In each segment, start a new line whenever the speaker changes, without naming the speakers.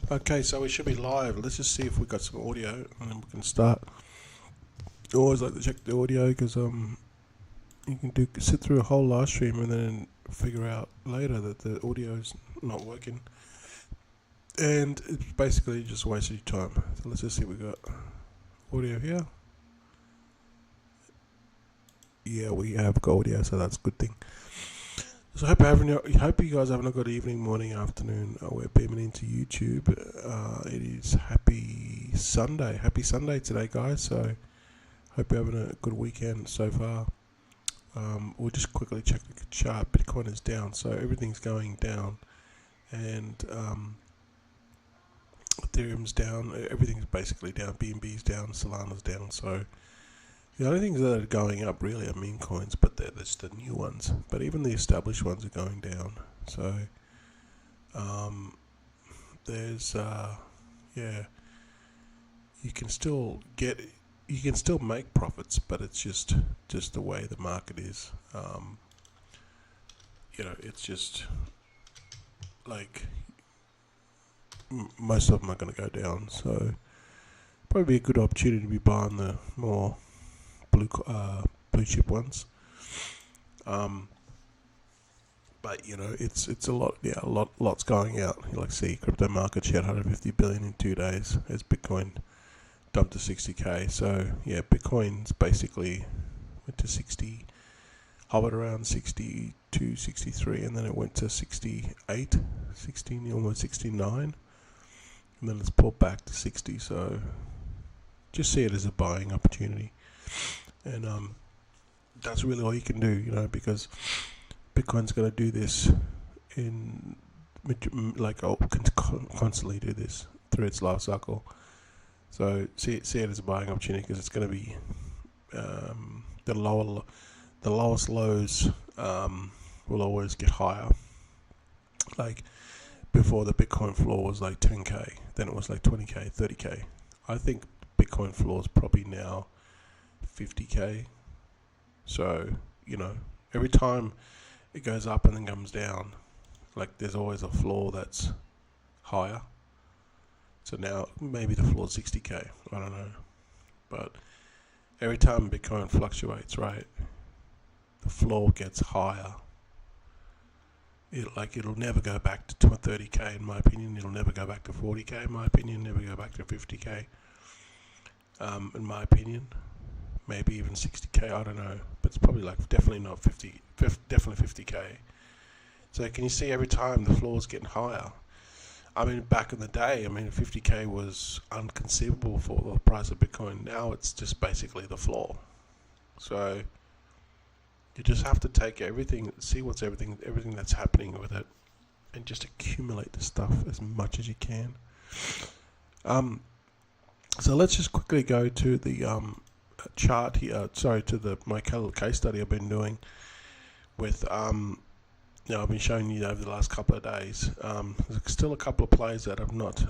Okay, so we should be live. Let's just see if we got some audio, and then we can start. I always like to check the audio because you can sit through a whole live stream and then figure out later that the audio is not working, and it's basically just wasted your time. So let's just see if we got audio here. Yeah, we have got audio, so that's a good thing. So I hope you guys having a good evening, morning, afternoon. We're beaming into YouTube. It is happy Sunday. Happy Sunday today, guys. So hope you're having a good weekend so far. We'll just quickly check the chart. Bitcoin is down, so everything's going down, and Ethereum's down. Everything's basically down. BNB's down. Solana's down. So the only things that are going up really are meme coins, but they're just the new ones. But even the established ones are going down. So there's you can still make profits, but it's just the way the market is. It's just like most of them are going to go down. So probably be a good opportunity to be buying the more blue chip ones, but it's a lot. Yeah, lots going out. You see crypto market share 150 billion in 2 days as Bitcoin dumped to 60k. So yeah, Bitcoin's basically went to 60, hovered around 62, 63, and then it went to 68, 16, almost 69, and then it's pulled back to 60. So just see it as a buying opportunity. And that's really all you can do, because Bitcoin's going to do this constantly do this through its life cycle. So see it as a buying opportunity because it's going to be the lowest lows will always get higher. Like before, the Bitcoin floor was like 10k, then it was like 20k, 30k. I think Bitcoin floor is probably now 50k. So every time it goes up and then comes down, like there's always a floor that's higher. So now maybe the floor is 60k, I don't know, but every time Bitcoin fluctuates, right, the floor gets higher. It'll never go back to 30k in my opinion. It'll never go back to 40k in my opinion. Never go back to 50k in my opinion. Maybe even 60k, I don't know, but it's probably definitely not 50k. So can you see every time the floor's getting higher? I mean, back in the day, 50k was unconceivable for the price of Bitcoin. Now it's just basically the floor. So you just have to take everything, see everything that's happening with it, and just accumulate the stuff as much as you can. So let's just quickly go to the chart here. To my case study I've been doing with I've been showing you over the last couple of days. There's still a couple of plays that have not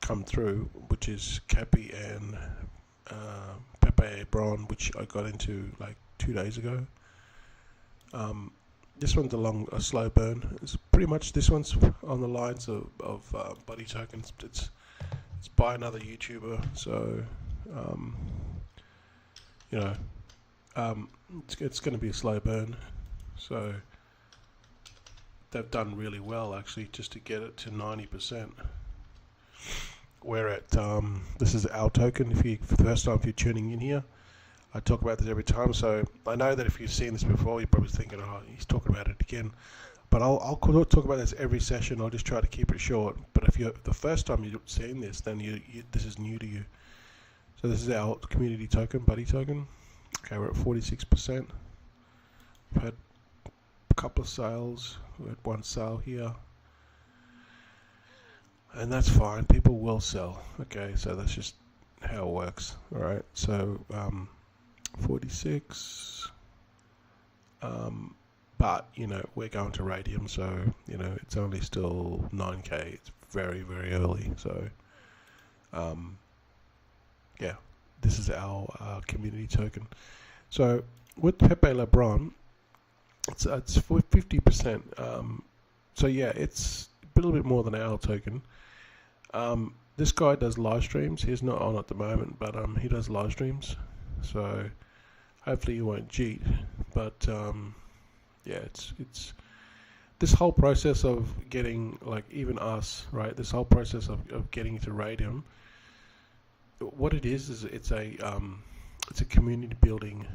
come through, which is Cappy and Pepe Bron, which I got into like 2 days ago. This one's a slow burn. It's pretty much, this one's on the lines of buddy tokens. It's by another YouTuber, so it's going to be a slow burn. So they've done really well actually just to get it to 90%. We're at this is our token. For the first time, if you're tuning in here, I talk about this every time. So I know that if you've seen this before, you're probably thinking, oh, he's talking about it again. But I'll talk about this every session. I'll just try to keep it short. But if you're the first time you've seen this, then this is new to you. So this is our community token, buddy token. Okay, we're at 46%. We've had a couple of sales. We had one sale here, and that's fine. People will sell. Okay, so that's just how it works. All right. So 46. But we're going to radium, so it's only still 9k. It's very, very early. So yeah, this is our community token. So with Pepe LeBron, it's 50%. So yeah, it's little bit more than our token. This guy does live streams. He's not on at the moment, but he does live streams. So hopefully you won't cheat. But yeah, it's this whole process of getting, like, even us, right? This whole process of getting to Radium. What it is it's a community building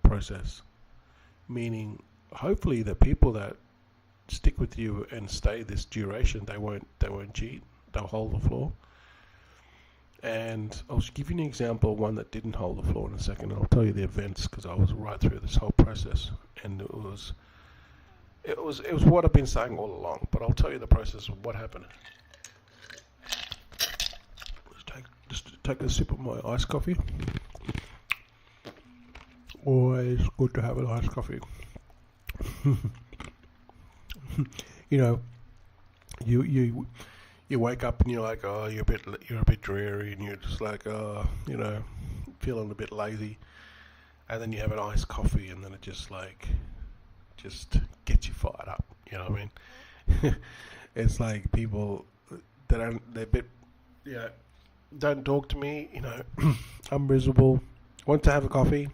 process. Meaning, hopefully, the people that stick with you and stay this duration, they won't cheat. They'll hold the floor. And I'll give you an example of one that didn't hold the floor in a second. I'll tell you the events because I was right through this whole process, and it was what I've been saying all along. But I'll tell you the process of what happened. Just take a sip of my iced coffee. Always good to have an iced coffee. You know, you wake up and you're like, oh, you're a bit dreary, and you're just like, oh, you know, feeling a bit lazy, and then you have an iced coffee, and then it just gets you fired up. You know what I mean? It's like people they're a bit, don't talk to me. You know, I'm miserable. Want to have a coffee?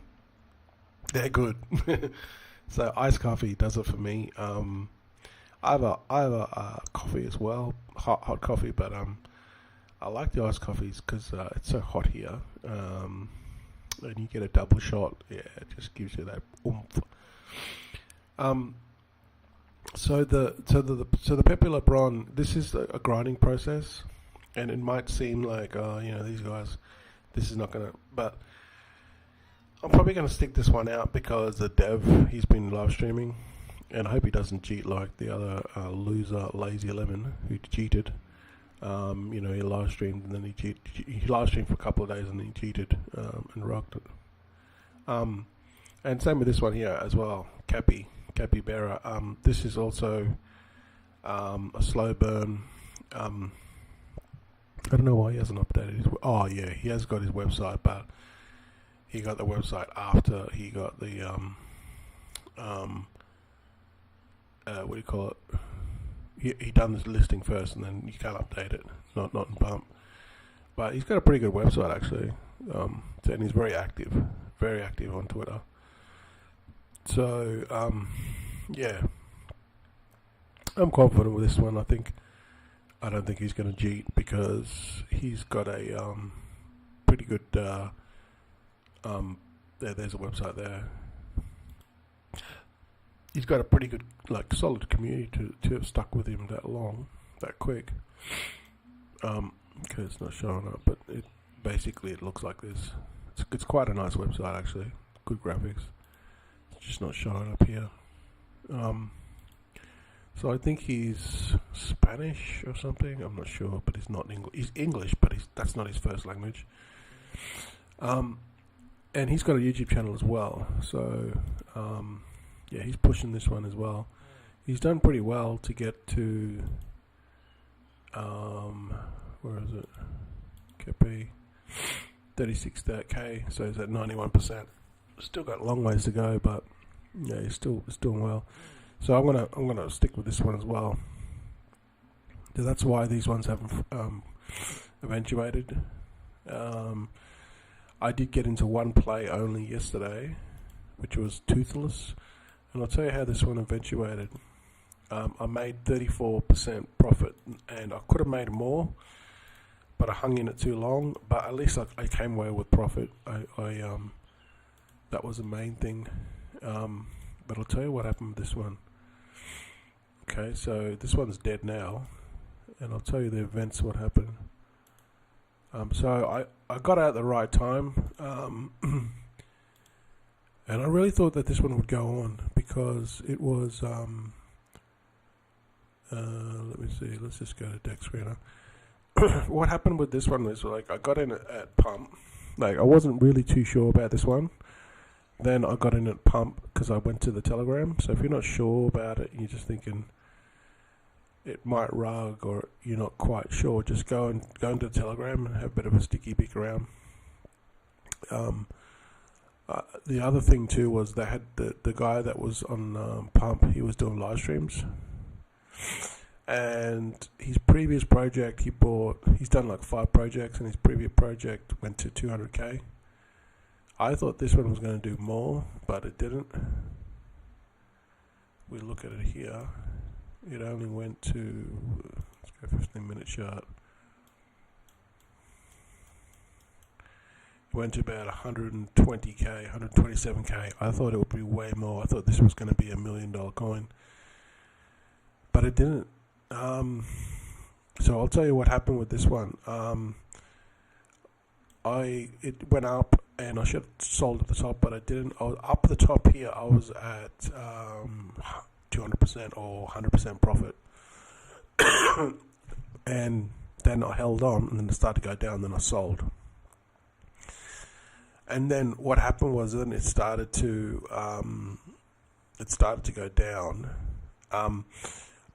They're good. So iced coffee does it for me. I have a coffee as well, hot coffee, but I like the iced coffees because it's so hot here, and you get a double shot. Yeah, it just gives you that oomph. So the Pepe Le Bron, this is a grinding process, and it might seem like, these guys, this is not gonna, but I'm probably gonna stick this one out because the dev, he's been live streaming. And I hope he doesn't cheat like the other loser, Lazy Lemon, who cheated. He live streamed and then he cheated. He live streamed for a couple of days and then he cheated and rocked it. And same with this one here as well, Cappy Bearer. This is also a slow burn. I don't know why he hasn't updated his. Oh yeah, he has got his website, but he got the website after he got the what do you call it? He done this listing first, and then you can't update it. Not in Pump, but he's got a pretty good website actually, and he's very active on Twitter. So yeah, I'm confident with this one. I don't think he's going to cheat because he's got a pretty good. There's a website there. He's got a pretty good, solid community to have stuck with him that long, that quick. Okay, it's not showing up, but it looks like this. It's quite a nice website actually, good graphics. It's just not showing up here. So I think he's Spanish or something. I'm not sure, but he's not English. He's English, but that's not his first language. And he's got a YouTube channel as well. So. Yeah, he's pushing this one as well. He's done pretty well to get to, where is it? KP, 36K, so he's at 91%. Still got a long ways to go, but yeah, he's doing well. So I'm gonna stick with this one as well. So that's why these ones haven't eventuated. I did get into one play only yesterday, which was Toothless. And I'll tell you how this one eventuated. I made 34% profit, and I could have made more, but I hung in it too long. But at least I came away with profit. That was the main thing. But I'll tell you what happened with this one. Okay, so this one's dead now, and I'll tell you the events, what happened. So I got out at the right time. And I really thought that this one would go on because it was, let me see, let's just go to Dex Screener. What happened with this one was, I got in at Pump. I wasn't really too sure about this one. Then I got in at Pump because I went to the Telegram. So if you're not sure about it, you're just thinking it might rug or you're not quite sure, just go into the Telegram and have a bit of a sticky beak around. The other thing too was they had the guy that was on Pump. He was doing live streams, And his previous project, he's done like 5 projects, and his previous project went to 200k. I thought this one was going to do more, but it didn't. We look at it here. It only went to, let's go 15-minute chart. It went to about 120k, 127k. I thought it would be way more. I thought this was going to be $1 million coin, but it didn't. So I'll tell you what happened with this one. It went up, and I should have sold at the top, but I didn't. I was up the top here. I was at 200% or 100% profit, and then I held on, and then it started to go down. Then I sold, and then what happened was then it started to go down,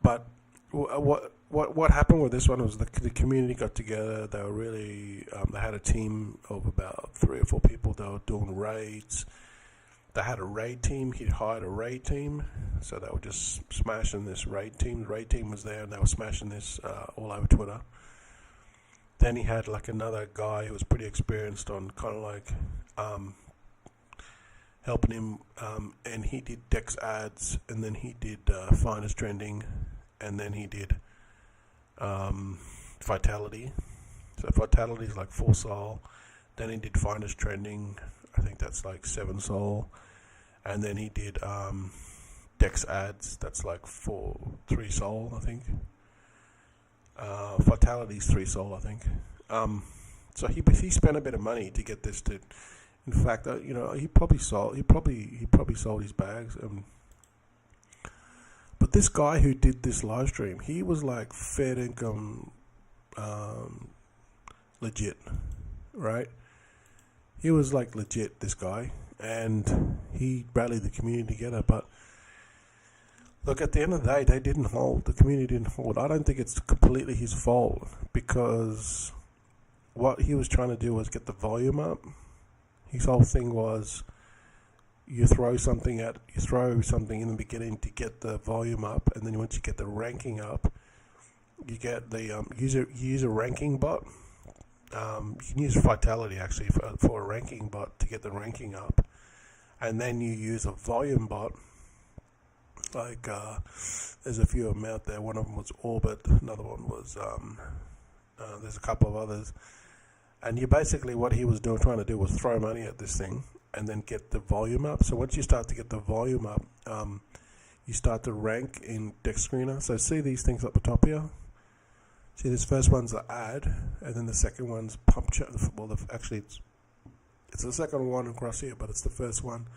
but what happened with this one was the community got together. They were really they had a team of about 3 or 4 people. They were doing raids. They had a raid team. He'd hired a raid team, so they were just smashing this raid team. The raid team was there, and they were smashing this all over Twitter. Then he had like another guy who was pretty experienced on kind of like helping him, and he did Dex ads, and then he did finest trending, and then he did vitality. So vitality is like 4 sol. Then he did finest trending. I think that's like 7 sol. And then he did Dex ads. That's like 3 sol, I think. Vitality's 3 sol, I think. So he spent a bit of money to get this to. In fact, he probably sold his bags. But this guy who did this live stream, he was like fair income, legit, right? He was like legit, this guy, and he rallied the community together. But look, at the end of the day, they didn't hold. The community didn't hold. I don't think it's completely his fault, because what he was trying to do was get the volume up. His whole thing was you throw something in the beginning to get the volume up, and then once you get the ranking up, you get the use a ranking bot. You can use vitality actually for a ranking bot to get the ranking up, and then you use a volume bot. Like there's a few of them out there. One of them was Orbit. Another one was there's a couple of others. And you basically, what he was trying to do was throw money at this thing and then get the volume up. So once you start to get the volume up, you start to rank in Dex Screener. So see these things up the top here? See, this first one's the ad, and then the second one's pump chain. Well, actually, it's the second one across here, but it's the first one.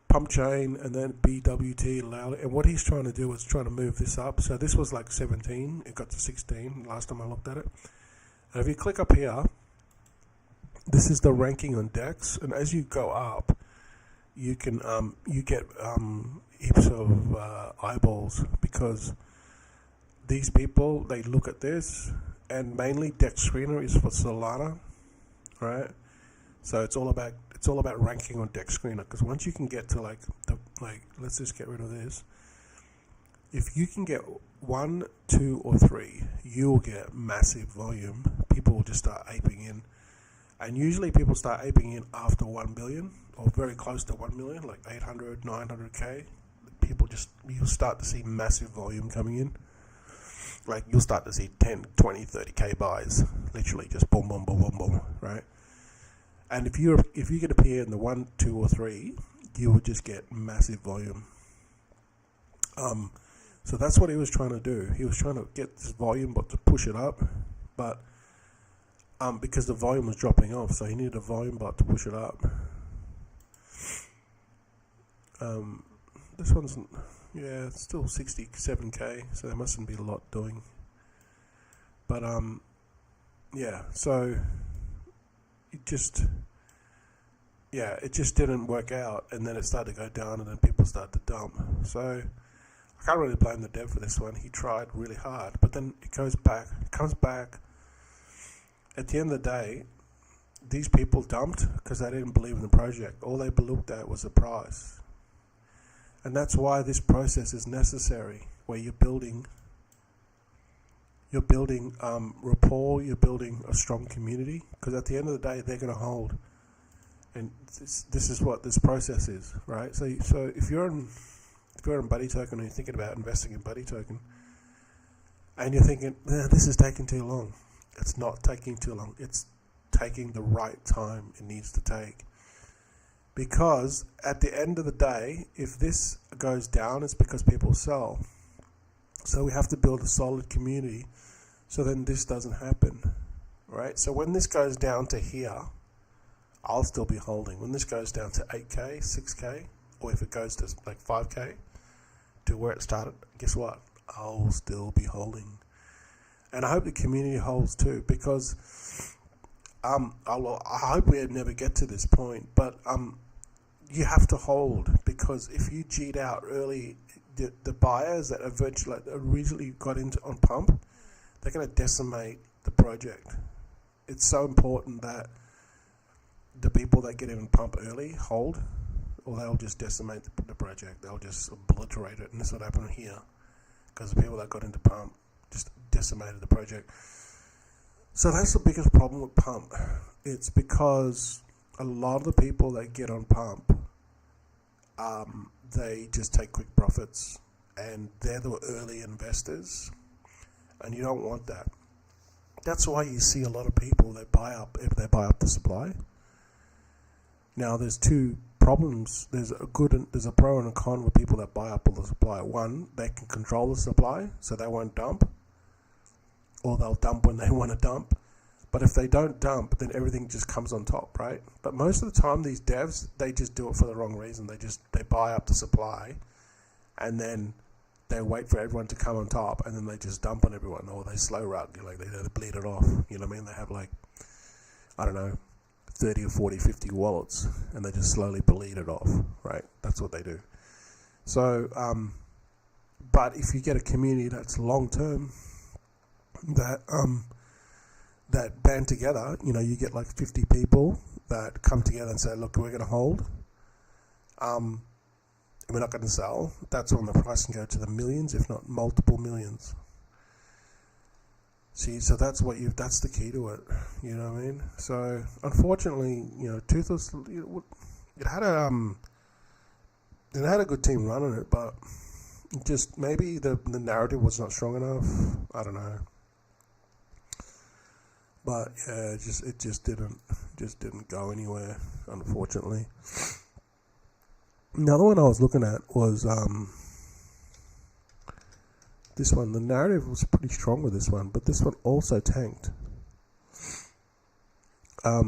Pump chain, and then BWT, loud. And what he's trying to do is trying to move this up. So this was like 17. It got to 16 last time I looked at it. And if you click up here, this is the ranking on Dex, and as you go up, you can you get heaps of eyeballs, because these people, they look at this, and mainly Dex Screener is for Solana, right? So it's all about ranking on Dex Screener, because once you can get to let's just get rid of this. If you can get 1, 2, or 3, you will get massive volume. People will just start aping in. And usually people start aping in after 1 billion, or very close to 1 million, like 800, 900k. You'll start to see massive volume coming in. Like you'll start to see 10, 20, 30k buys, literally just boom, boom, boom, boom, boom, right? And if you get appear in the 1, 2, or 3, you will just get massive volume. So that's what he was trying to do. He was trying to get this volume bot to push it up, but because the volume was dropping off, so he needed a volume bot to push it up. This one's, it's still 67k, so there mustn't be a lot doing. But so it just didn't work out, and then it started to go down, and then people started to dump. So I can't really blame the dev for this one. He tried really hard, but then it comes back. At the end of the day, these people dumped because they didn't believe in the project. All they looked at was the price. And that's why this process is necessary, where you're building you're building rapport, you're building a strong community, because at the end of the day, they're going to hold. And this is what this process is, right? So if you're in Buddy Token and you're thinking about investing in Buddy Token, and you're thinking, this is taking too long, it's not taking too long. It's taking the right time it needs to take. Because at the end of the day, if this goes down, it's because people sell. So we have to build a solid community so then this doesn't happen, right? So when this goes down to here, I'll still be holding. When this goes down to 8K, 6K, or if it goes to like 5K to where it started, guess what? I'll still be holding. And I hope the community holds too, because I hope we never get to this point, but you have to hold, because if you cheat out early, the buyers that originally got into on pump, they're going to decimate the project. It's so important that the people that get in pump early hold, or they'll just decimate the project. They'll just obliterate it, and this is what happened here, because the people that got into pump just decimated the project. So that's the biggest problem with pump. It's because a lot of the people that get on pump, they just take quick profits, and they're the early investors, and you don't want that. That's why you see a lot of people that buy up the supply. Now there's two problems. There's a pro and a con with people that buy up all the supply. One, they can control the supply, so they won't dump, or they'll dump when they want to dump. But if they don't dump, then everything just comes on top, right? But most of the time, these devs, they just do it for the wrong reason. They buy up the supply, and then they wait for everyone to come on top, and then they just dump on everyone, or they slow rug, like they bleed it off. You know what I mean? They have like, I don't know, 30 or 40, 50 wallets, and they just slowly bleed it off, right? That's what they do. So, but if you get a community that's long term, that band together, you get like 50 people that come together and say, look, we're going to hold, and we're not going to sell. That's when the price can go to the millions, if not multiple millions. See, so that's the key to it. You know what I mean? So unfortunately, Toothless, it had a good team running it, but just maybe the narrative was not strong enough. I don't know. But yeah, it just didn't go anywhere, unfortunately. Another one I was looking at was this one. The narrative was pretty strong with this one, but this one also tanked. I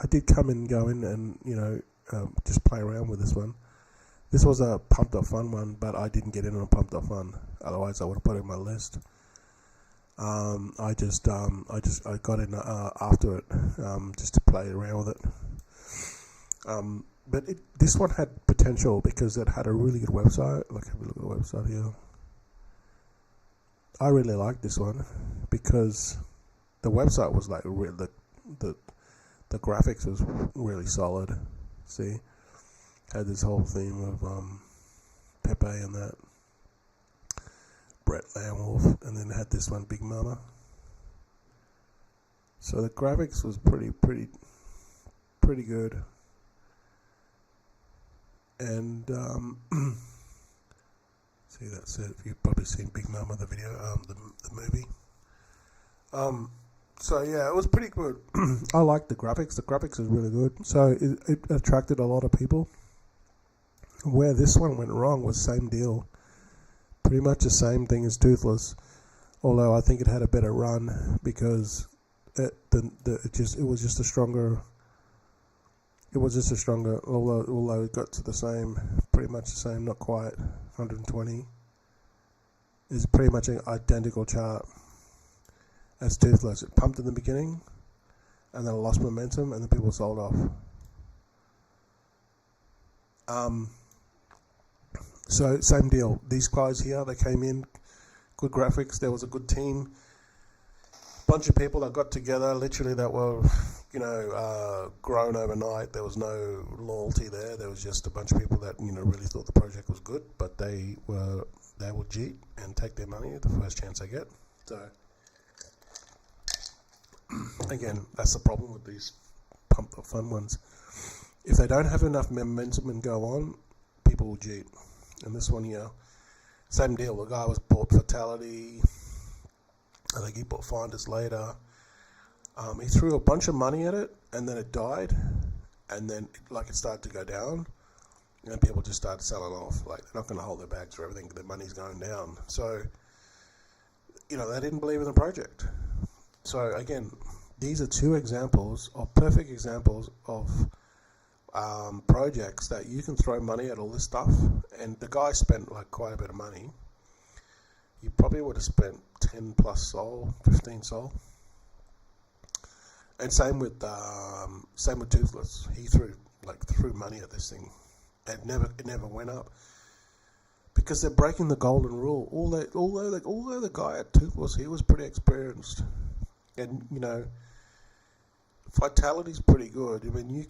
did come and go in and just play around with this one. This was a pumped up fun one, but I didn't get in on pumped up fun. Otherwise, I would have put it in my list. I got in after it, just to play around with it. But this one had potential because it had a really good website. Like, have a look at the website here. I really liked this one because the website was like the graphics was really solid. See, had this whole theme of Pepe and that. Brett Lamwolf, and then had this one, Big Mama. So the graphics was pretty good, and see, that's it. You've probably seen Big Mama, the video, the movie. So yeah, it was pretty good. I liked the graphics. The graphics was really good. So it attracted a lot of people. Where this one went wrong was same deal. Pretty much the same thing as Toothless, although I think it had a better run because it was just a stronger. Although it got to the same, pretty much the same, not quite 120. Is pretty much an identical chart as Toothless. It pumped in the beginning, and then it lost momentum, and then people sold off. So same deal. These guys here, they came in, good graphics. There was a good team, bunch of people that got together. Literally, that were grown overnight. There was no loyalty there. There was just a bunch of people that really thought the project was good, but they they will cheat and take their money the first chance they get. So again, that's the problem with these pump the fun ones. If they don't have enough momentum and go on, people will cheat. And this one here, same deal. The guy was bought Fatality. I think he bought Finders later. He threw a bunch of money at it, and then it died, and then it started to go down, and people just started selling off. Like, they're not going to hold their bags for everything. Their money's going down. So, they didn't believe in the project. So again, these are two examples of perfect examples of projects that you can throw money at all this stuff, and the guy spent quite a bit of money. He probably would have spent 10 plus sol, 15 sol. And same with Toothless. He threw money at this thing. It never went up because they're breaking the golden rule. Although the guy at Toothless, he was pretty experienced, and Vitality's pretty good. I mean,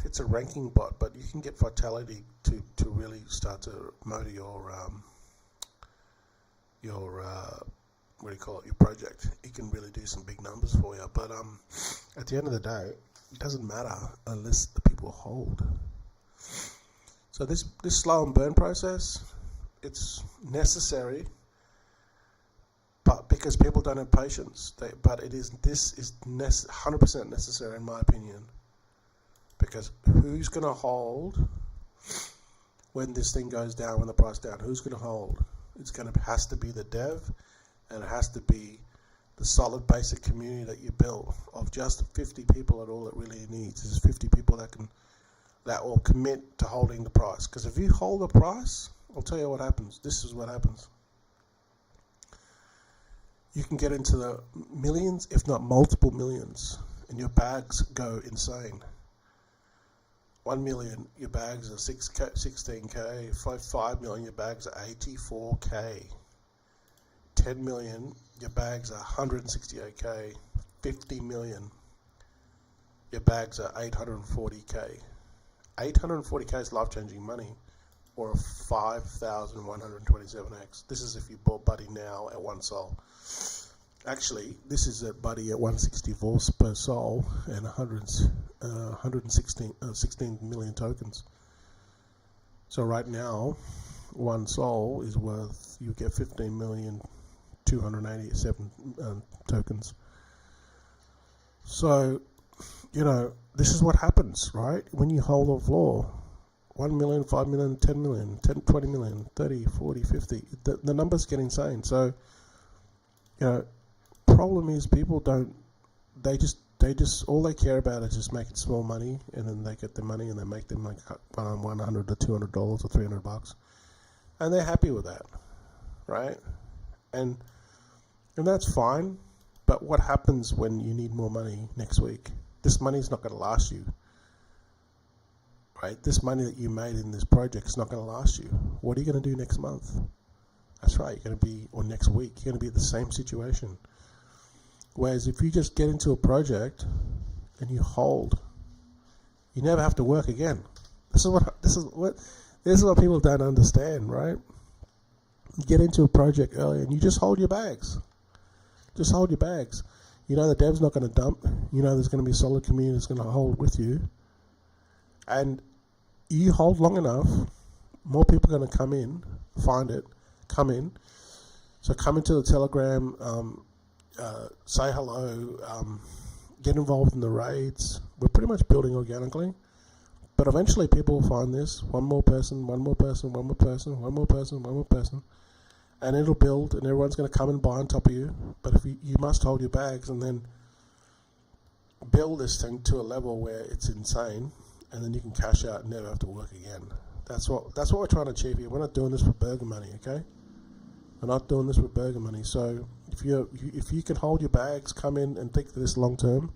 it's a ranking bot, but you can get Vitality to really start to motor your what do you call it, your project. It can really do some big numbers for you. But at the end of the day, it doesn't matter unless the people hold. So this slow and burn process, it's necessary, but because people don't have patience. This is 100% necessary in my opinion. Because who's going to hold when this thing goes down, when the price down? Who's going to hold? Has to be the dev, and it has to be the solid basic community that you build of just 50 people. At all it really needs is 50 people that will commit to holding the price. Because if you hold the price, I'll tell you what happens. This is what happens. You can get into the millions, if not multiple millions, and your bags go insane. 1 million, your bags are 16k. 5 million, your bags are 84k. 10 million, your bags are 168k. 50 million, your bags are 840k. 840k is life-changing money, or a 5,127x. This is if you bought Buddy now at 1 sol. Actually, this is at Buddy at 164 per sol and 16 million tokens. So right now, 1 sol is worth, you get 15,287 tokens. So, this is what happens, right? When you hold the floor, 1 million, 5 million, 10 million, 10, 20 million, 30, 40, 50, the numbers get insane. So, problem is people they just all they care about is just making small money, and then they get the money and they make them $100 to $200 or $300, and they're happy with that, right? And that's fine. But what happens when you need more money next week? This money's not going to last you, right? This money that you made in this project is not going to last you. What are you going to do next month? That's right, or next week, you're going to be in the same situation. Whereas if you just get into a project and you hold, you never have to work again. This is what people don't understand, right? You get into a project early and you just hold your bags. Just hold your bags. The dev's not going to dump. There's going to be a solid community that's going to hold with you. And you hold long enough, more people are going to come in, find it, come in. So come into the Telegram, say hello, get involved in the raids. We're pretty much building organically. But eventually people will find this. One more person, one more person, one more person, one more person, one more person. And it'll build, and everyone's going to come and buy on top of you. But if you must hold your bags and then build this thing to a level where it's insane, and then you can cash out and never have to work again. That's what we're trying to achieve here. We're not doing this for burger money, okay? We're not doing this for burger money. So if you can hold your bags, come in and think this long term,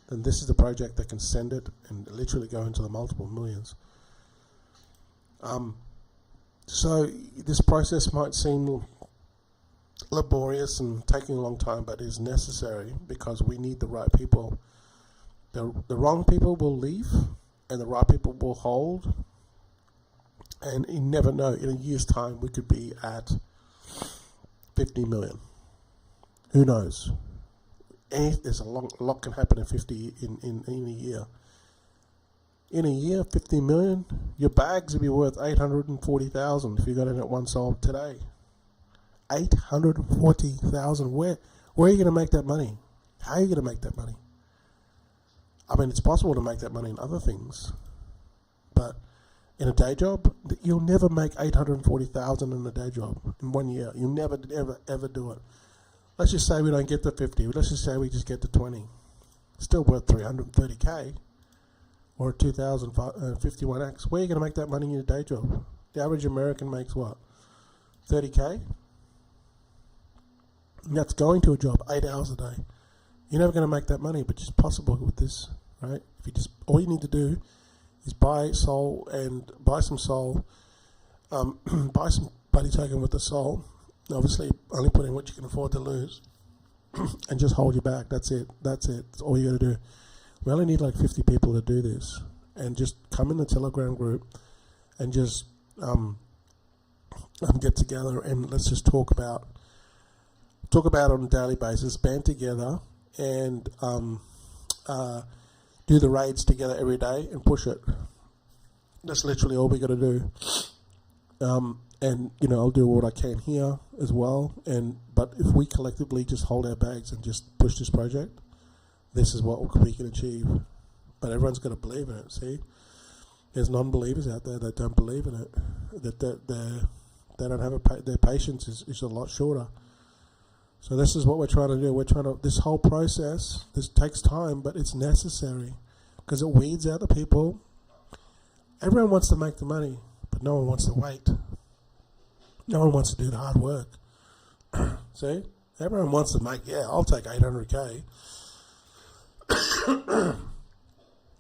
then this is the project that can send it and literally go into the multiple millions. So this process might seem laborious and taking a long time, but it is necessary because we need the right people. The wrong people will leave, and the right people will hold. And you never know, in a year's time, we could be at 50 million. Who knows? There's a lot can happen in 50 in a year. In a year, 50 million, your bags will be worth 840,000 if you got in at one sold today. 840,000. Where are you going to make that money? How are you going to make that money? I mean, it's possible to make that money in other things, but in a day job, you'll never make 840,000 in a day job in 1 year. You'll never, ever do it. Let's just say we don't get to 50. Let's just say we just get to 20. Still worth 330K or 2051X. Where are you going to make that money in your day job? The average American makes what? 30K? And that's going to a job 8 hours a day. You're never going to make that money, but it's possible with this, right? If you just, all you need to do is buy Sol and buy some Sol, buy some buddy token with the Sol. Obviously, only put in what you can afford to lose, and just hold your back. That's it. That's all you got to do. We only need like 50 people to do this, and just come in the Telegram group, and just get together and let's just talk about it on a daily basis. Band together and do the raids together every day and push it. That's literally all we got to do. And I'll do what I can here as well. But if we collectively just hold our bags and just push this project, this is what we can achieve. But everyone's got to believe in it. See, there's non-believers out there that don't believe in it. That they don't have their patience is a lot shorter. So this is what we're trying to do. This whole process, this takes time, but it's necessary because it weeds out the people. Everyone wants to make the money, but no one wants to wait. No one wants to do the hard work. See? Everyone wants to make, I'll take 800K.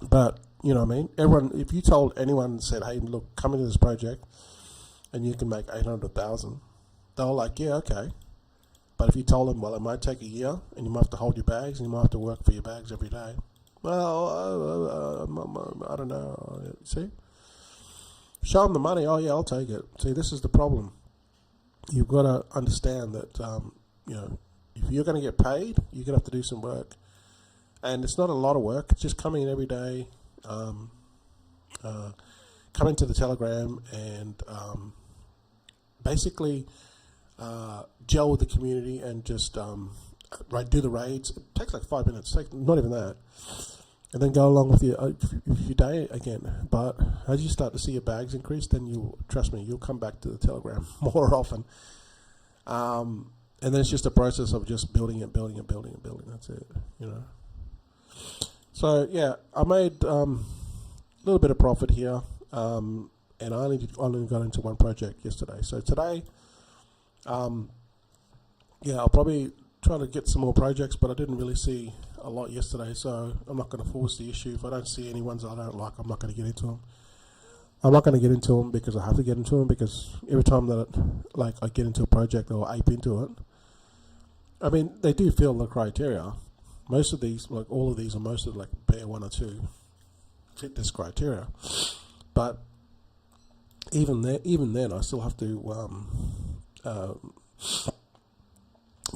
But, you know what I mean? Everyone, if you told anyone, said, hey, look, come into this project and you can make 800,000, they're like, yeah, okay. But if you told them, well, it might take a year and you might have to hold your bags and you might have to work for your bags every day. Well, I don't know. See? Show them the money. Oh, yeah, I'll take it. See, this is the problem. You've got to understand that, if you're going to get paid, you're going to have to do some work. And it's not a lot of work. It's just coming in every day, coming to the Telegram and basically gel with the community and just do the raids. It takes like 5 minutes, not even that. And then go along with your day again. But as you start to see your bags increase, then trust me, you'll come back to the Telegram more often. And then it's just a process of just building it. That's it, So yeah, I made a little bit of profit here, and I only got into one project yesterday. So today, I'll probably try to get some more projects, but I didn't really see a lot yesterday, so I'm not going to force the issue. If I don't see any ones I don't like, I'm not going to get into them. I'm not going to get into them because I have to get into them, because every time that I get into a project or ape into it, I mean, they do fill the criteria. Most of these, like all of these, are most of like bare 1 or 2 fit this criteria. But even then, I still have to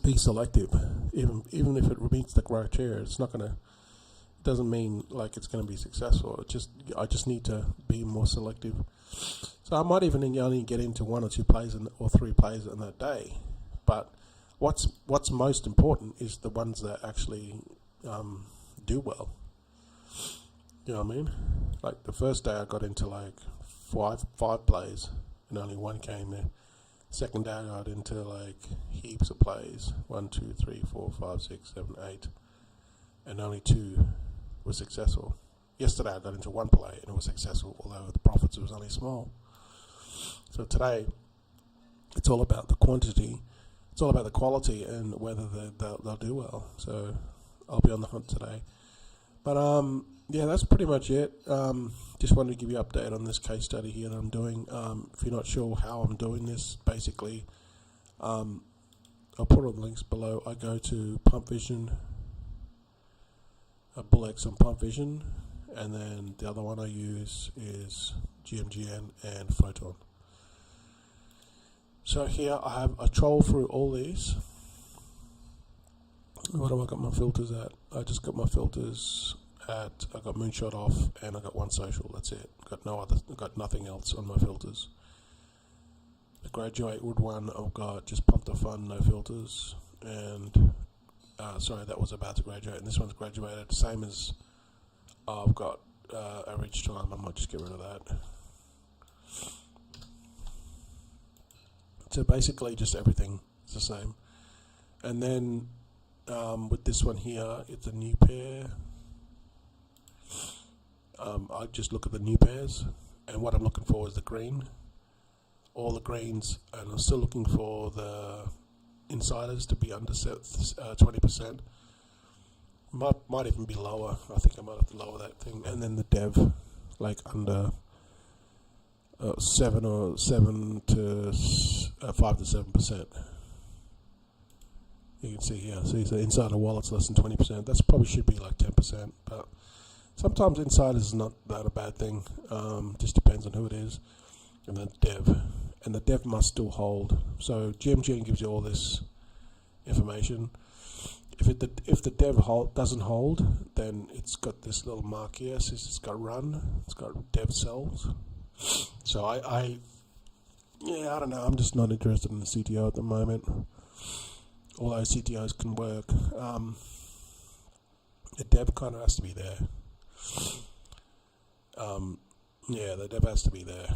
be selective. Even if it meets the criteria, it doesn't mean like it's going to be successful. I just need to be more selective. So I might even only get into 1 or 2 plays or 3 plays in that day. But what's most important is the ones that actually do well. You know what I mean? Like the first day I got into like five plays and only 1 came there. Second day I got into like heaps of plays, 1, 2, 3, 4, 5, 6, 7, 8, and only 2 were successful. Yesterday I got into 1 play and it was successful, although the profits was only small. So today it's all about the quantity, it's all about the quality and whether they'll do well. So I'll be on the hunt today. But that's pretty much it. Just wanted to give you an update on this case study here that I'm doing. If you're not sure how I'm doing this, basically, I'll put all the links below. I go to Pump Vision, Bullx on Pump Vision, and then the other one I use is GMGN and Photon. So here I have a troll through all these. What have I got my filters at? I just got my filters at, I got Moonshot off and I got one social, that's it. Got nothing else on my filters. The Graduate Wood one I've got just Pump the Fun, no filters. And sorry, that was About to Graduate, and this one's Graduated, same as I've got Average Time. I might just get rid of that. So basically just everything is the same. And then with this one here, it's a new pair. I just look at the new pairs, and what I'm looking for is the green, all the greens, and I'm still looking for the insiders to be under 20%. Might even be lower. I think I might have to lower that thing. And then the dev, like under 5 to 7%. You can see here. See, the insider wallet's less than 20%. That's probably should be like 10%, but sometimes insiders is not that a bad thing. Just depends on who it is. And then dev, and the dev must still hold. So GMGN gives you all this information. If the dev doesn't hold, then it's got this little mark here. So it's got run. It's got dev cells. So I don't know. I'm just not interested in the CTO at the moment. Although CTOs can work, the dev kind of has to be there. The dev has to be there.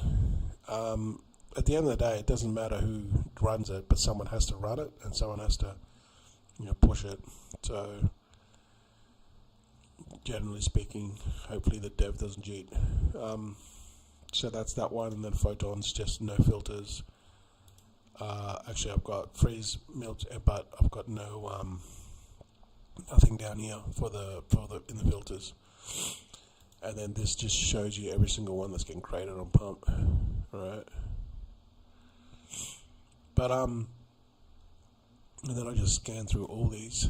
At the end of the day, it doesn't matter who runs it, but someone has to run it, and someone has to, push it. So, generally speaking, hopefully the dev doesn't cheat. So that's that one, and then Photon's just no filters. Actually, I've got freeze milk, but I've got no nothing down here for the in the filters. And then this just shows you every single one that's getting created on Pump, right? But and then I just scan through all these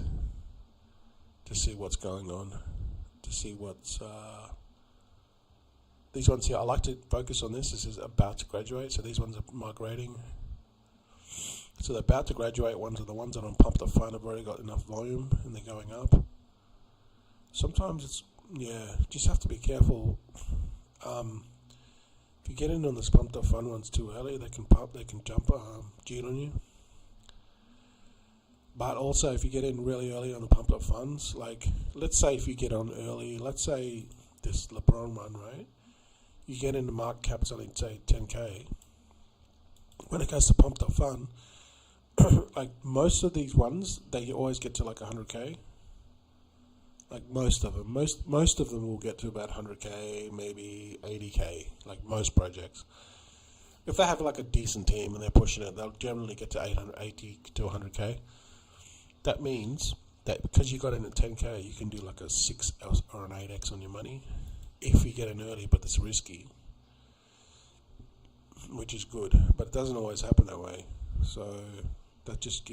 to see what's going on, to see what's these ones here. I like to focus on this. This is About to Graduate, so these ones are migrating. So the About to Graduate ones are the ones that on Pump the Fun have already got enough volume and they're going up. Sometimes it's, just have to be careful. If you get in on this Pump the Fun ones too early, they can jump cheat on you. But also if you get in really early on the Pump the Funds, like let's say if you get on early, let's say this LeBron one, right? You get into market cap, it's only say 10k. When it goes to Pump the Fun, like most of these ones, they always get to like 100k. Like most of them, most of them will get to about 100k, maybe 80k. Like most projects, if they have like a decent team and they're pushing it, they'll generally get to 80 to 100k. That means that because you got in at 10k, you can do like a 6 or an 8x on your money if you get in early, but it's risky, which is good, but it doesn't always happen that way. So that just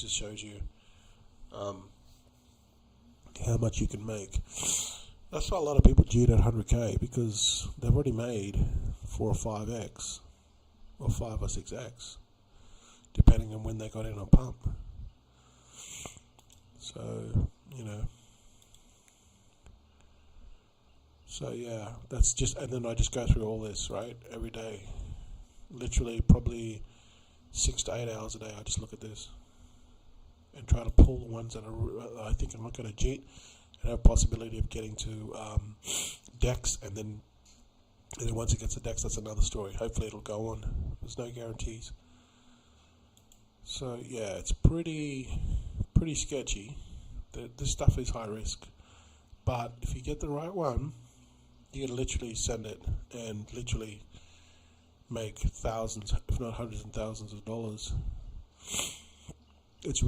shows you how much you can make. That's why a lot of people cheat at 100k, because they've already made 4 or 5x or 5 or 6x, depending on when they got in on Pump. So that's just, and then I just go through all this, right, every day. Literally probably 6 to 8 hours a day. I just look at this and try to pull the ones that I think I'm not going to cheat and have a possibility of getting to decks, and then once it gets to decks, that's another story. Hopefully it'll go on. There's no guarantees. So it's pretty sketchy. This stuff is high risk, but if you get the right one, you can literally send it and literally make thousands, if not hundreds and thousands of dollars. It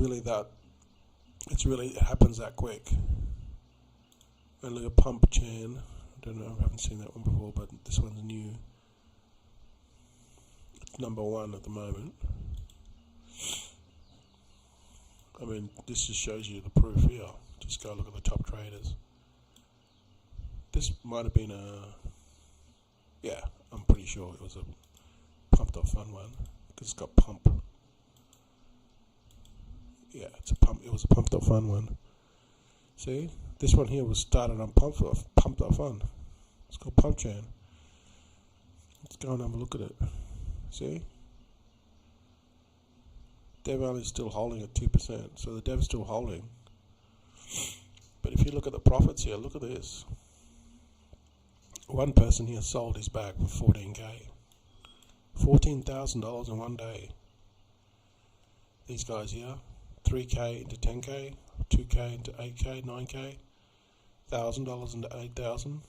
happens that quick. And look at Pump Chan. I don't know, I haven't seen that one before, but this one's new. It's number 1 at the moment. I mean, this just shows you the proof here. Just go look at the top traders. This might have been I'm pretty sure it was a Pumped Up Fun one, because it's got Pump Yeah, it's a pump. It was a pump.fun one. See, this one here was started on pump.fun. It's called PumpChain. Let's go and have a look at it. See, dev only still holding at 2%, so the dev's still holding. But if you look at the profits here, look at this. One person here sold his bag for $14K. $14,000 in one day. These guys here, 3K into 10K, 2K into 8K, 9K, $1,000 into 8,000.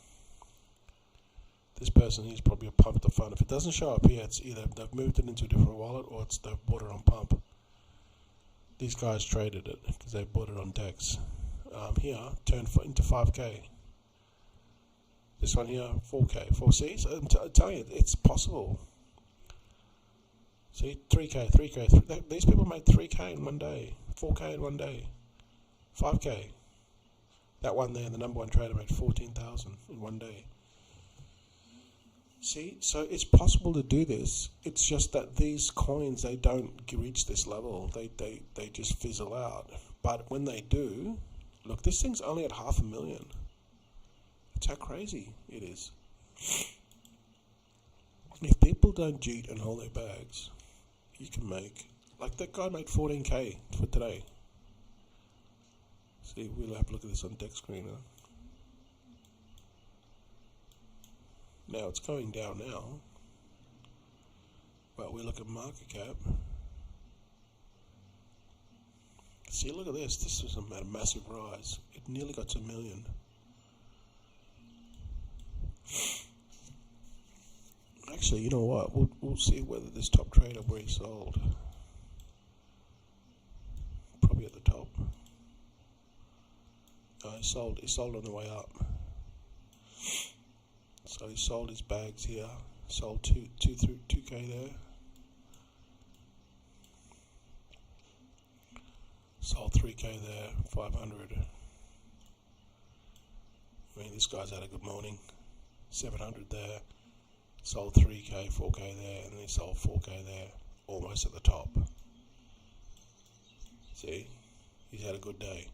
This person here is probably a pump to fund. If it doesn't show up here, it's either they've moved it into a different wallet or it's they've bought it on pump. These guys traded it because they bought it on Dex. Here, turned into 5K. This one here, 4K, 4C. So I'm telling you, it's possible. See, 3K, 3K. These people made 3K in one day, 4K in one day, 5K. That one there, the number one trader, made 14,000 in one day. See, so it's possible to do this. It's just that these coins, they don't reach this level. They just fizzle out. But when they do, look, this thing's only at 500,000. That's how crazy it is. If people don't cheat and hold their bags, you can make, like that guy made 14K for today. See, we'll have a look at this on Dex Screener. Now it's going down now, but we look at market cap. See, look at this. This is a massive rise. It nearly got to 1 million. Actually, you know what? We'll see whether this top trader where he sold. Probably at the top. He sold on the way up. So he sold his bags here. Sold 2K there. Sold 3K there, 500. I mean, this guy's had a good morning. 700 there. Sold 3K, 4K there, and then he sold 4K there, almost at the top. See? He's had a good day.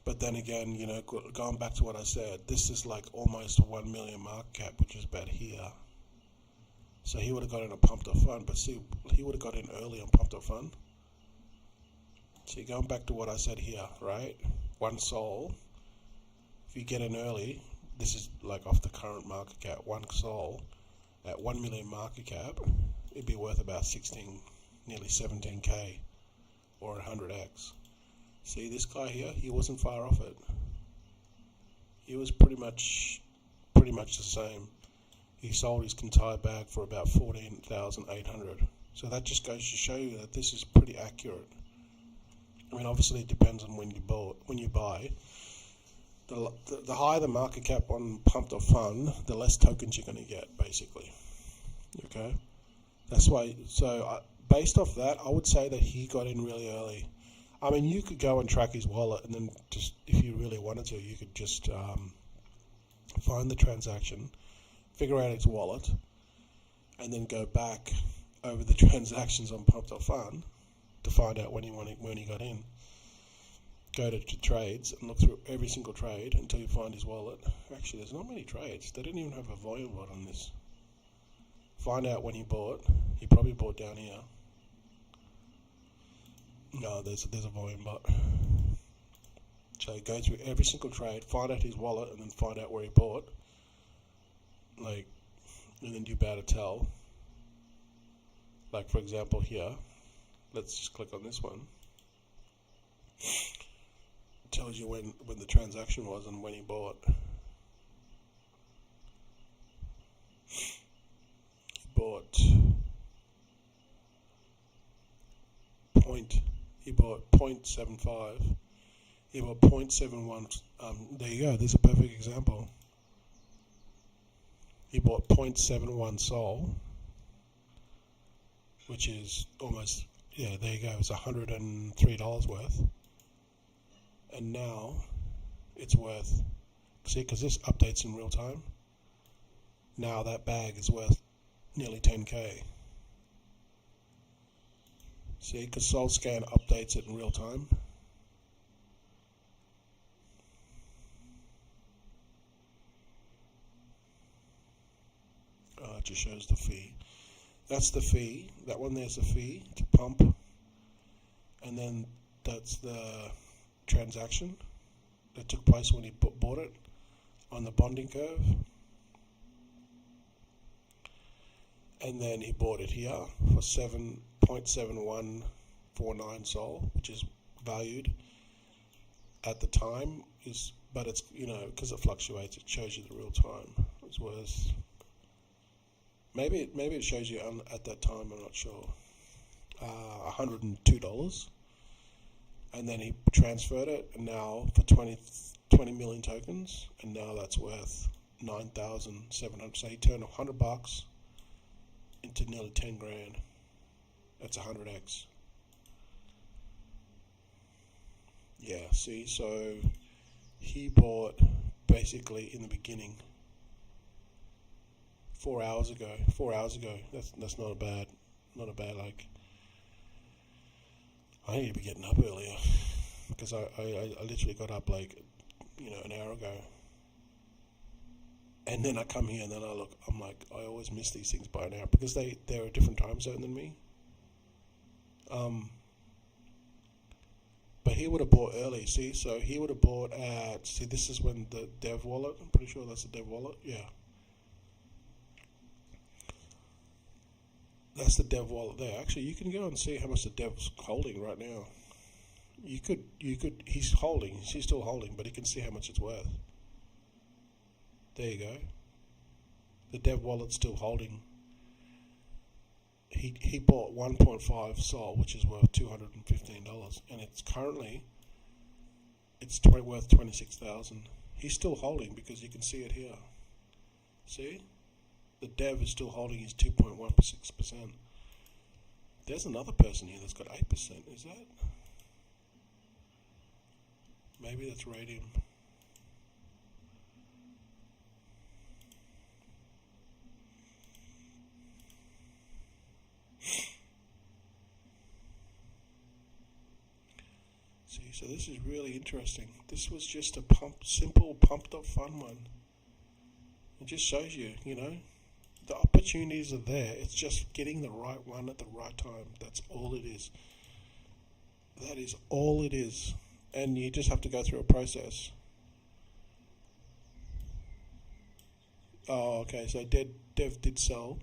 But then again, you know, going back to what I said, this is like almost 1 million market cap, which is about here. So he would have got in a pump.fun, but see, he would have got in early on pump.fun. See, going back to what I said here, right? One sol, if you get in early, this is like off the current market cap, one sol at 1 million market cap, it'd be worth about 16, nearly 17K or 100x. See, this guy here, he wasn't far off it. He was pretty much the same. He sold his entire bag for about 14,800. So that just goes to show you that this is pretty accurate. I mean, obviously it depends on when you buy. The higher the market cap on pump.fun, the less tokens you're going to get, basically. Okay, that's why. So based off that, I would say that he got in really early. I mean, you could go and track his wallet, and then just, if you really wanted to, you could just find the transaction, figure out his wallet, and then go back over the transactions on pump.fun to find out when he got in. Go to trades and look through every single trade until you find his wallet. Actually, there's not many trades. They didn't even have a volume bot on this. Find out when he bought. He probably bought down here. No, there's a volume bot. So go through every single trade, find out his wallet, and then find out where he bought. Like, and then you'll be able to tell. Like, for example, here, let's just click on this one. It tells you when the transaction was and when he bought. He bought He bought 0.75. He bought 0.71. There you go. There's a perfect example. He bought 0.71 sol, which is almost, yeah, there you go. It's $103 worth. And now it's worth, see, because this updates in real time. Now that bag is worth nearly 10K. See, because SoulScan updates it in real time. It just shows the fee. That's the fee. That one there's a fee to pump. And then that's the transaction that took place when he bought it on the bonding curve. And then he bought it here for 7.7149 Sol, which is valued at the time. But it's, because it fluctuates, it shows you the real time. It's worth. Maybe it shows you at that time. I'm not sure. $102, and then he transferred it, and now for 20 million tokens, and now that's worth 9,700. So he turned $100 into nearly 10 grand. That's 100x. Yeah. See, so he bought basically in the beginning. 4 hours ago. That's not a bad like. I need to be getting up earlier because I literally got up like an hour ago, and then I come here and then I look. I'm like, I always miss these things by an hour because they're a different time zone than me. But he would have bought early. See, so he would have bought at. See, this is when the dev wallet. I'm pretty sure that's the dev wallet. Yeah. That's the dev wallet there. Actually, you can go and see how much the dev's holding right now. You could. He's holding. He's still holding, but he can see how much it's worth. There you go. The dev wallet's still holding. He bought 1.5 Sol, which is worth $215, and it's currently worth 26,000. He's still holding because you can see it here. See? The dev is still holding his 2.16%. There's another person here that's got 8%. Is that? Maybe that's Radium. See, so this is really interesting. This was just a simple pump.fun one. It just shows you, the opportunities are there. It's just getting the right one at the right time. That's all it is. That is all it is. And you just have to go through a process. Oh, okay. So Dev did sell.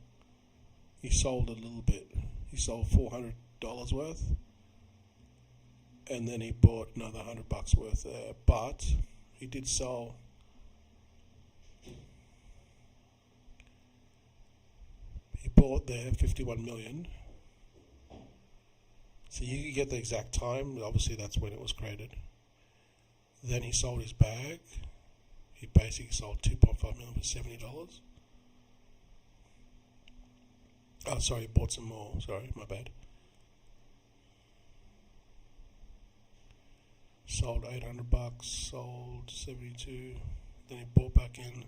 He sold a little bit. He sold $400 worth. And then he bought another $100 worth there. But he did sell. He bought there 51 million. So you can get the exact time. Obviously, that's when it was created. Then he sold his bag. He basically sold 2.5 million for $70. Oh, sorry, he bought some more. Sorry, my bad. Sold $800. Sold 72. Then he bought back in.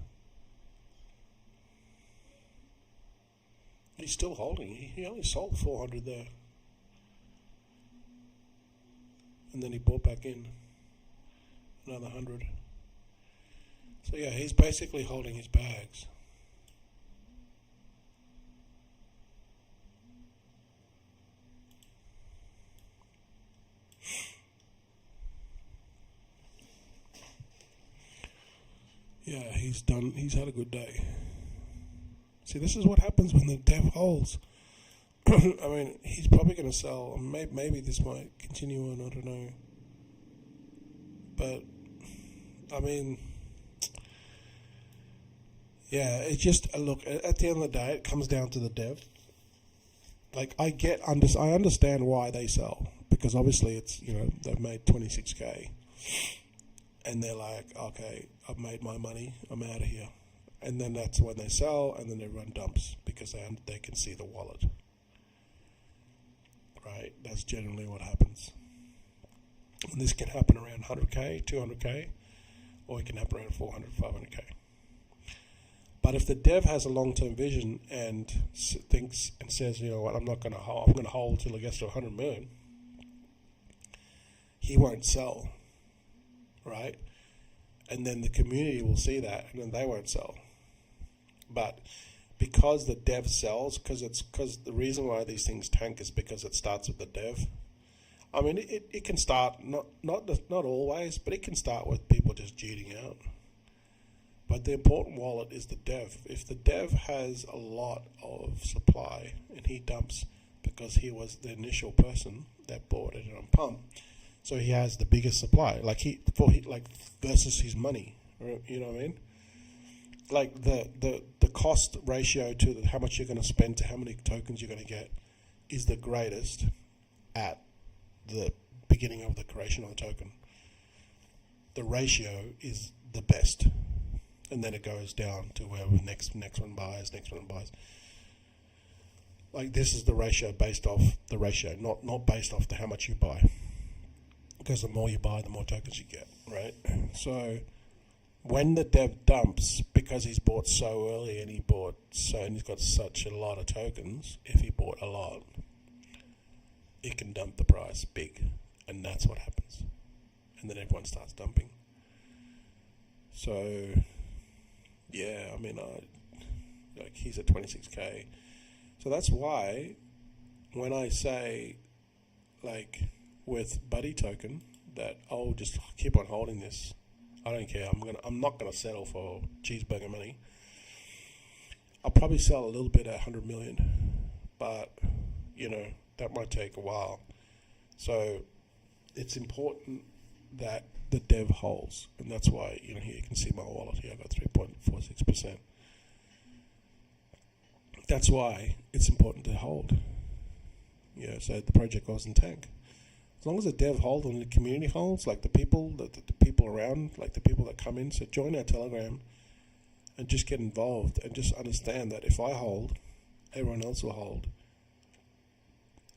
He's still holding. He only sold 400 there. And then he bought back in another 100. So yeah, he's basically holding his bags. Yeah, he's done. He's had a good day. See, this is what happens when the dev holds. I mean, he's probably going to sell. Maybe this might continue on. I don't know. But I mean, yeah, it's just look. At the end of the day, it comes down to the dev. Like I understand why they sell, because obviously it's they've made 26K, and they're like, okay, I've made my money. I'm out of here. And then that's when they sell, and then they run dumps because they can see the wallet. Right? That's generally what happens. And this can happen around 100K, 200K, or it can happen around 400, 500K. But if the dev has a long-term vision and thinks and says, you know what, I'm not going to hold. I'm going to hold till it gets to 100 million. He won't sell, right? And then the community will see that, and then they won't sell. But because the dev sells, because the reason why these things tank is because it starts with the dev. I mean, it can start not always, but it can start with people just cheating out. But the important wallet is the dev. If the dev has a lot of supply and he dumps because he was the initial person that bought it on pump, so he has the biggest supply, like versus his money. You know what I mean? Like the cost ratio to how much you're going to spend to how many tokens you're going to get is the greatest at the beginning of the creation of the token. The ratio is the best, and then it goes down to where the next one buys. Like, this is the ratio based off the ratio, not based off how much you buy, because the more you buy, the more tokens you get, right? So when the dev dumps because he's bought so early and he's got such a lot of tokens, if he bought a lot, it can dump the price big, and that's what happens. And then everyone starts dumping. So, yeah, I mean, like, he's at 26k. So that's why when I say, like, with Buddy Token, that I'll just keep on holding this. I don't care. I'm not gonna settle for cheeseburger money. I'll probably sell a little bit at 100 million, but you know, that might take a while. So it's important that the dev holds, and that's why, you know, here you can see my wallet here. I got 3.46%. That's why it's important to hold. Yeah, so the project goes in tank. As long as the dev holds and the community holds, like the people around, like the people that come in, so join our Telegram and just get involved and just understand that if I hold, everyone else will hold.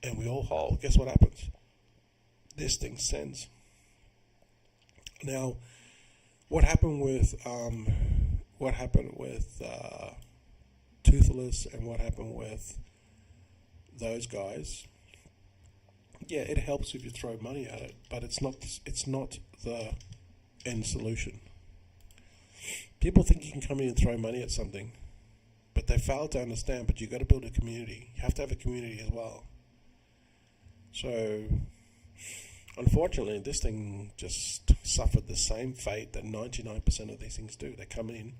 And we all hold. Guess what happens? This thing sends. Now, what happened with Toothless and what happened with those guys? Yeah, it helps if you throw money at it, but it's not the end solution. People think you can come in and throw money at something, but they fail to understand. But you've got to build a community. You have to have a community as well. So, unfortunately, this thing just suffered the same fate that 99% of these things do. They come in,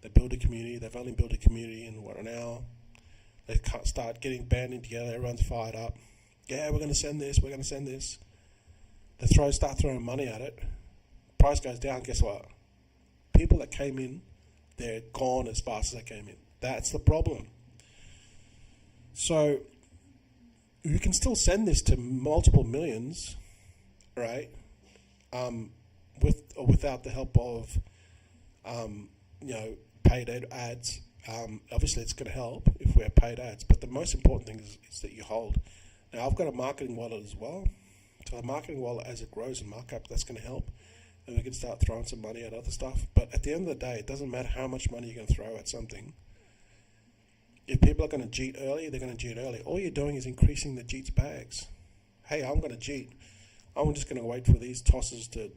they build a community. They've only built a community in an hour. They start getting banding together. Everyone's fired up. Yeah, we're going to send this. We're going to send this. They start throwing money at it. Price goes down. Guess what? People that came in, they're gone as fast as they came in. That's the problem. So you can still send this to multiple millions, right? With or without the help of, paid ads. Obviously, it's going to help if we have paid ads. But the most important thing is that you hold. Now, I've got a marketing wallet as well. So the marketing wallet, as it grows in markup, that's going to help. And we can start throwing some money at other stuff. But at the end of the day, it doesn't matter how much money you're going to throw at something. If people are going to cheat early, they're going to cheat early. All you're doing is increasing the cheats bags. Hey, I'm going to cheat. I'm just going to wait for these tosses to,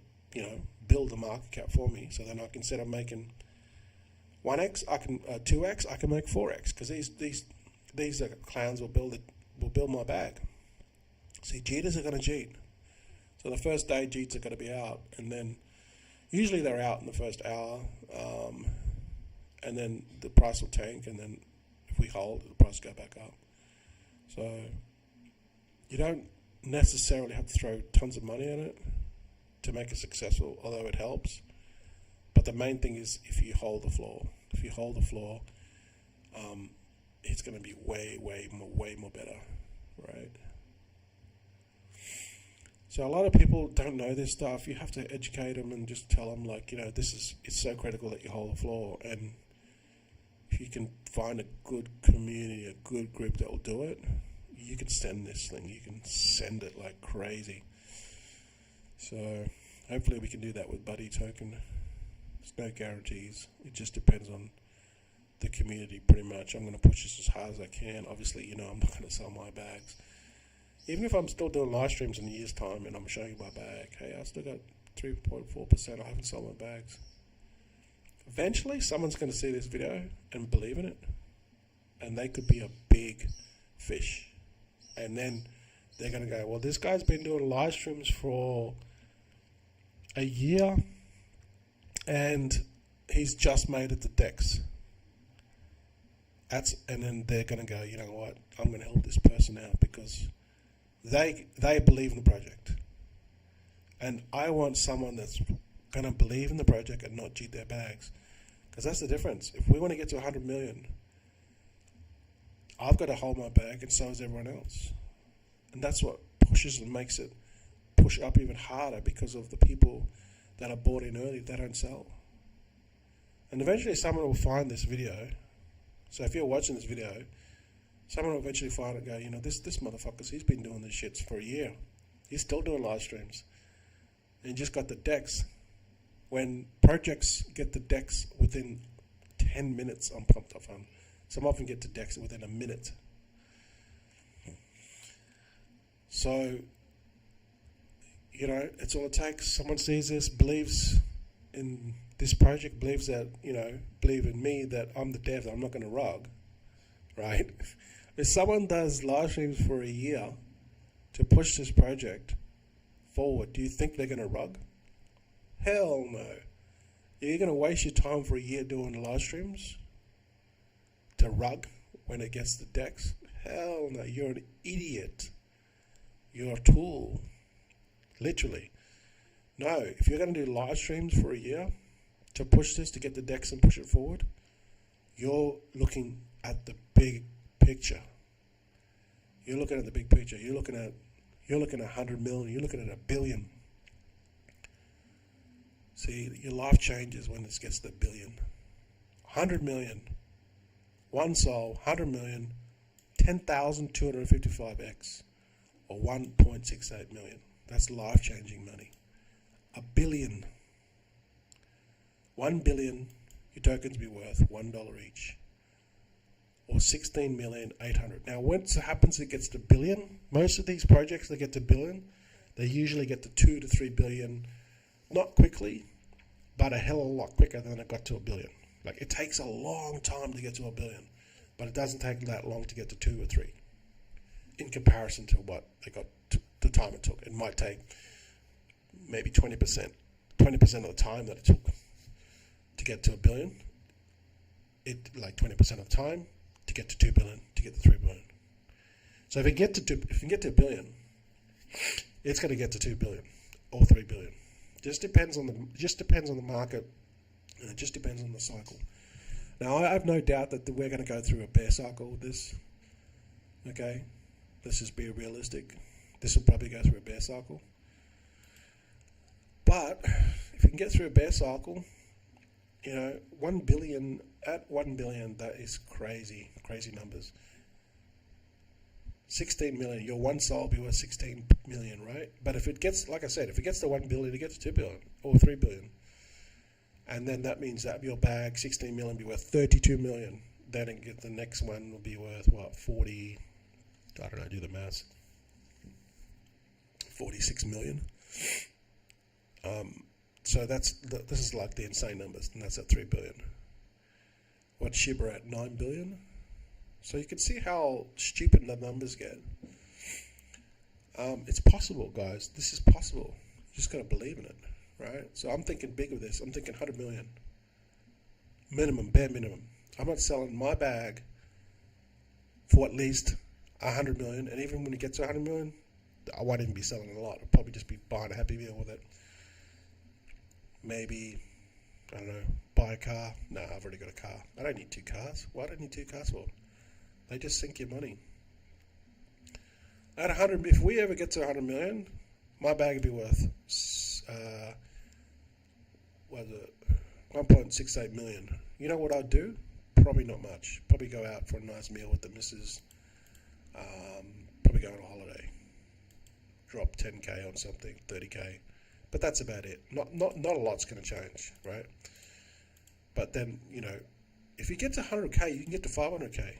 build the market cap for me. So then I can, instead of making 1x, I can 2x, I can make 4x. Because these clowns will build my bag. See, cheaters are going to cheat. So the first day, cheats are going to be out, and then usually they're out in the first hour, and then the price will tank, and then if we hold, the price will go back up. So you don't necessarily have to throw tons of money at it to make it successful, although it helps. But the main thing is if you hold the floor. If you hold the floor, it's going to be way more better, right? So a lot of people don't know this stuff. You have to educate them and just tell them, it's so critical that you hold the floor. And if you can find a good community, a good group that will do it, you can send this thing. You can send it like crazy. So hopefully we can do that with Buddy Token. There's no guarantees. It just depends on the community pretty much. I'm going to push this as hard as I can. Obviously, you know, I'm not going to sell my bags. Even if I'm still doing live streams in a year's time and I'm showing you my bag, hey, I still got 3.4%. I haven't sold my bags. Eventually, someone's going to see this video and believe in it, and they could be a big fish. And then they're going to go, well, this guy's been doing live streams for a year, and he's just made it to Dex. And then they're going to go, you know what, I'm going to help this person out because they believe in the project. And I want someone that's going to believe in the project and not cheat their bags. Because that's the difference. If we want to get to 100 million, I've got to hold my bag, and so is everyone else. And that's what pushes and makes it push up even harder, because of the people that are bought in early, they don't sell. And eventually someone will find this video. So if you're watching this video, someone will eventually find it and go, you know, this motherfucker, he's been doing this shit for a year. He's still doing live streams. And he just got the decks. When projects get the decks within 10 minutes, I'm pumped up on. Some often get to decks within a minute. So, you know, it's all it takes. Someone sees this, believes in this project, believes that, you know, believe in me that I'm the dev, that I'm not going to rug, right? If someone does live streams for a year to push this project forward, do you think they're going to rug? Hell no. You're going to waste your time for a year doing live streams to rug when it gets the decks? Hell no. You're an idiot. You're a tool. Literally. No, if you're going to do live streams for a year to push this, to get the decks and push it forward, you're looking at the big picture. You're looking at the big picture. You're looking at 100 million. You're looking at 1 billion. See, your life changes when this gets to 1 billion. 100 million. One soul, 100 million, 10,255x, or 1.68 million. That's life-changing money. 1 billion. 1 billion, your tokens be worth $1 each, or 16,800,000. Now, once it happens, it gets to billion. Most of these projects that get to billion, they usually get to 2 to 3 billion. Not quickly, but a hell of a lot quicker than it got to 1 billion. Like, it takes a long time to get to 1 billion, but it doesn't take that long to get to 2 or 3 in comparison to what they got the time it took. It might take maybe 20% of the time that it took to get to 1 billion. Like 20% of the time to get to 2 billion, to get to 3 billion. So if you get to 1 billion, it's going to get to 2 billion or 3 billion. Just depends on the market, and it just depends on the cycle. Now, I have no doubt that we're going to go through a bear cycle with this. Okay, let's just be realistic. This will probably go through a bear cycle. But if you can get through a bear cycle, you know, 1 billion, at 1 billion, that is crazy numbers. 16 million, your one soul will be worth 16 million, right? But if it gets, like I said, if it gets to 1 billion, it gets to 2 billion or 3 billion. And then that means that your bag, 16 million, will be worth 32 million. Then it get the next one will be worth, what, 40, I don't know, do the maths. 46 million. So this is like the insane numbers, and that's at 3 billion. What Shiba at 9 billion? So you can see how stupid the numbers get. It's possible, guys. This is possible. You just got to believe in it, right? So I'm thinking big with this. I'm thinking 100 million. Minimum, bare minimum. I'm not selling my bag for at least 100 million. And even when it gets to 100 million, I won't even be selling a lot. I'll probably just be buying a Happy Meal with it. Maybe, I don't know, buy a car. No, I've already got a car. I don't need 2 cars. Why do I need 2 cars for? They just sink your money. At 100, if we ever get to 100 million, my bag would be worth, 1.68 million. You know what I'd do? Probably not much. Probably go out for a nice meal with the missus. Probably go on a holiday. Drop 10k on something, 30k. But that's about it. Not a lot's going to change, right? But then, you know, if you get to 100k, you can get to 500k.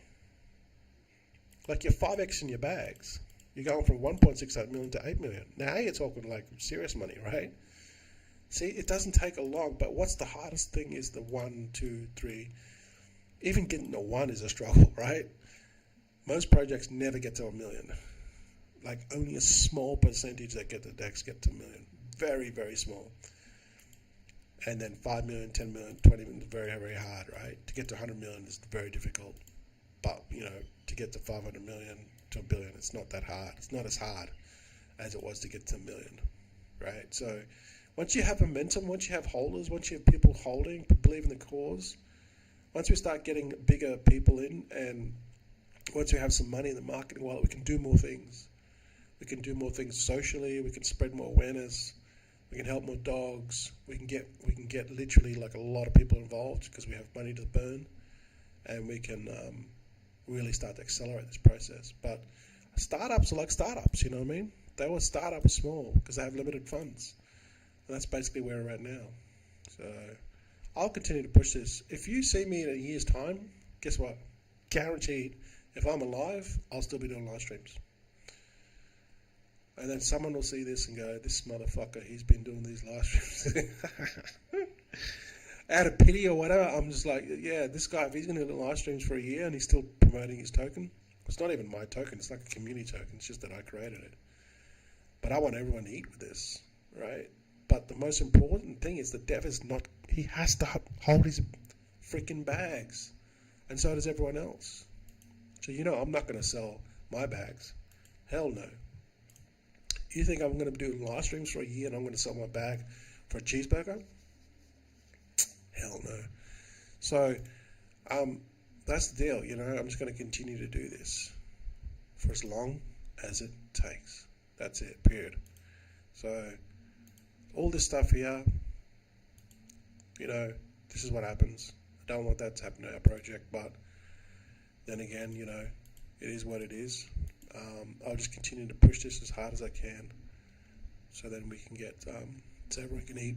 Like you're 5x in your bags. You're going from 1.68 million to 8 million. Now you're talking like serious money, right? See, it doesn't take a long, but what's the hardest thing is the 1, 2, 3. Even getting to 1 is a struggle, right? Most projects never get to a million. Like only a small percentage that get to a million. Very, very small. And then 5 million, 10 million, 20 million is very, very hard, right? To get to 100 million is very difficult. But, to get to 500 million to a billion, it's not that hard. It's not as hard as it was to get to a million, right? So once you have momentum, once you have holders, once you have people holding, believe in the cause, once we start getting bigger people in, and once we have some money in the marketing wallet, we can do more things. We can do more things socially. We can spread more awareness. We can help more dogs. We can get literally like a lot of people involved because we have money to burn, and we can really start to accelerate this process. But startups are like startups, you know what I mean? They always start up small because they have limited funds. And that's basically where we're at now. So I'll continue to push this. If you see me in a year's time, guess what? Guaranteed, if I'm alive, I'll still be doing live streams. And then someone will see this and go, this motherfucker, he's been doing these live streams. Out of pity or whatever, I'm just like, yeah, this guy, if he's going to do live streams for a year and he's still promoting his token, it's not even my token, it's like a community token, it's just that I created it. But I want everyone to eat with this, right? But the most important thing is the dev is not, he has to hold his freaking bags. And so does everyone else. So I'm not going to sell my bags. Hell no. You think I'm going to do live streams for a year and I'm going to sell my bag for a cheeseburger? Hell no. So that's the deal, I'm just going to continue to do this for as long as it takes. That's it, period. So all this stuff here, this is what happens. I don't want that to happen to our project, but then again, it is what it is. I'll just continue to push this as hard as I can, so then we can get so everyone can eat.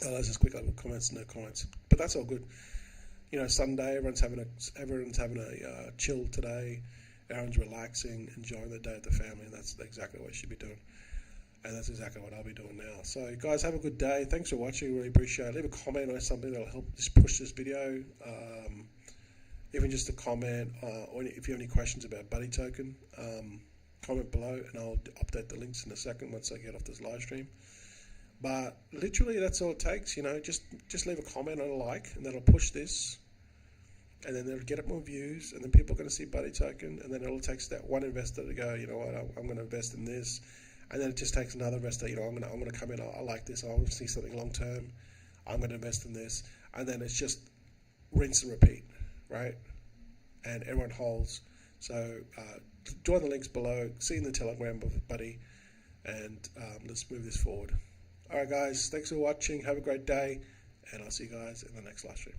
Let's just quick little comments, no comments, but that's all good. Sunday, everyone's having a chill today. Everyone's relaxing, enjoying the day with the family, and that's exactly what you should be doing. And that's exactly what I'll be doing now. So, guys, have a good day. Thanks for watching. Really appreciate it. Leave a comment or something that'll help just push this video. Even just a comment, or if you have any questions about Buddy Token, comment below, and I'll update the links in a second once I get off this live stream. But literally, that's all it takes. Just leave a comment and a like, and that'll push this. And then they'll get up more views, and then people are going to see Buddy Token, and then it all takes that one investor to go, I'm going to invest in this. And then it just takes another investor, I'm going to come in, I like this, I want to see something long term, I'm going to invest in this. And then it's just rinse and repeat, right? And everyone holds. So join the links below, see in the Telegram with Buddy, and let's move this forward. All right, guys, thanks for watching. Have a great day, and I'll see you guys in the next live stream.